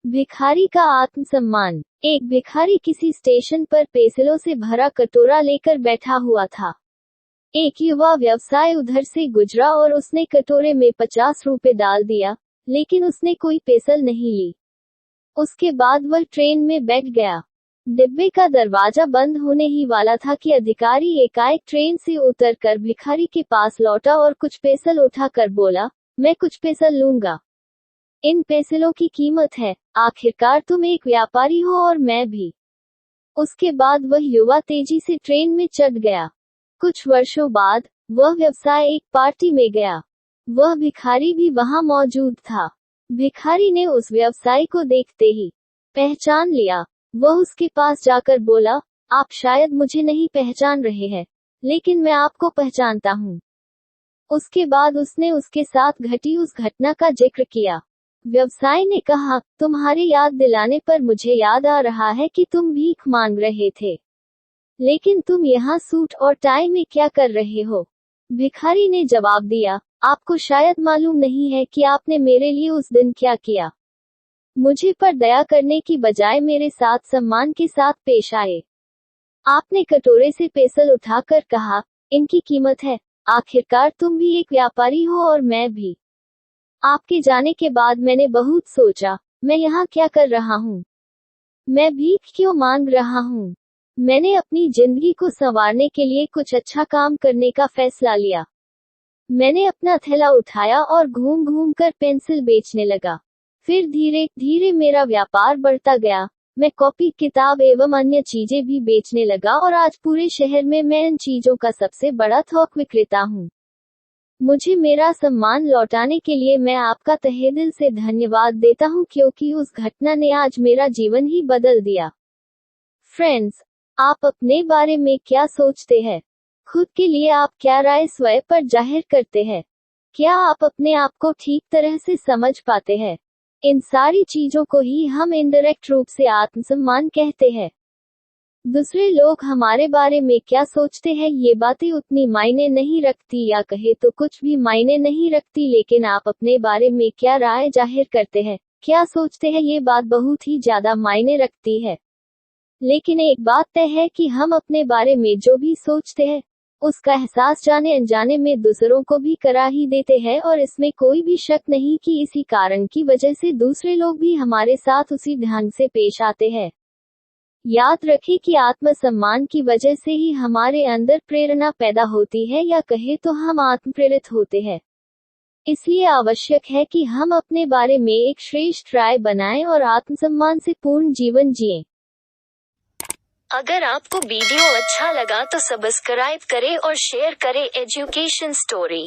भिखारी का आत्मसम्मान। एक भिखारी किसी स्टेशन पर पेसलों से भरा कटोरा लेकर बैठा हुआ था। एक युवा व्यवसाय उधर से गुजरा और उसने कटोरे में 50 रुपए डाल दिया, लेकिन उसने कोई पेसल नहीं ली। उसके बाद वह ट्रेन में बैठ गया। डिब्बे का दरवाजा बंद होने ही वाला था कि अधिकारी एकाएक ट्रेन से उतरकर भिखारी के पास लौटा और कुछ पेसल उठाकर बोला, मैं कुछ पेसल लूंगा। इन पेसलों की कीमत है, आखिरकार तुम एक व्यापारी हो और मैं भी। उसके बाद वह युवा तेजी से ट्रेन में चढ़ गया। कुछ वर्षों बाद वह व्यवसाय एक पार्टी में गया। वह भिखारी भी वहां मौजूद था। भिखारी ने उस व्यवसायी को देखते ही पहचान लिया। वह उसके पास जाकर बोला, आप शायद मुझे नहीं पहचान रहे हैं, लेकिन मैं आपको पहचानता हूँ। उसके बाद उसने उसके साथ घटी उस घटना का जिक्र किया। व्यवसायी ने कहा, तुम्हारी याद दिलाने पर मुझे याद आ रहा है कि तुम भीख मांग रहे थे, लेकिन तुम यहाँ सूट और टाई में क्या कर रहे हो? भिखारी ने जवाब दिया, आपको शायद मालूम नहीं है कि आपने मेरे लिए उस दिन क्या किया। मुझे पर दया करने की बजाय मेरे साथ सम्मान के साथ पेश आए। आपने कटोरे से पेसल उठाकर कहा, इनकी कीमत है, आखिरकार तुम भी एक व्यापारी हो और मैं भी। आपके जाने के बाद मैंने बहुत सोचा, मैं यहाँ क्या कर रहा हूँ? मैं भीख क्यों मांग रहा हूँ? मैंने अपनी जिंदगी को संवारने के लिए कुछ अच्छा काम करने का फैसला लिया। मैंने अपना थैला उठाया और घूम घूम कर पेंसिल बेचने लगा। फिर धीरे धीरे मेरा व्यापार बढ़ता गया। मैं कॉपी, किताब एवं अन्य चीजें भी बेचने लगा और आज पूरे शहर में मैं इन चीजों का सबसे बड़ा थोक विक्रेता हूँ। मुझे मेरा सम्मान लौटाने के लिए मैं आपका तहे दिल से धन्यवाद देता हूँ, क्योंकि उस घटना ने आज मेरा जीवन ही बदल दिया। फ्रेंड्स, आप अपने बारे में क्या सोचते हैं? खुद के लिए आप क्या राय स्वयं पर जाहिर करते हैं? क्या आप अपने आप को ठीक तरह से समझ पाते हैं? इन सारी चीजों को ही हम इनडायरेक्ट रूप से आत्मसम्मान कहते हैं। दूसरे लोग हमारे बारे में क्या सोचते हैं, ये बातें उतनी मायने नहीं रखती, या कहे तो कुछ भी मायने नहीं रखती, लेकिन आप अपने बारे में क्या राय जाहिर करते हैं, क्या सोचते हैं, ये बात बहुत ही ज्यादा मायने रखती है। लेकिन एक बात तय है कि हम अपने बारे में जो भी सोचते हैं, उसका एहसास जाने अनजाने में दूसरों को भी करा ही देते हैं, और इसमें कोई भी शक नहीं कि इसी कारण की वजह से दूसरे लोग भी हमारे साथ उसी ढंग से पेश आते हैं। याद रखें कि आत्मसम्मान की वजह से ही हमारे अंदर प्रेरणा पैदा होती है, या कहे तो हम आत्मप्रेरित होते हैं। इसलिए आवश्यक है कि हम अपने बारे में एक श्रेष्ठ राय बनाएं और आत्मसम्मान से पूर्ण जीवन जिएं। अगर आपको वीडियो अच्छा लगा तो सब्सक्राइब करें और शेयर करें एजुकेशन स्टोरी।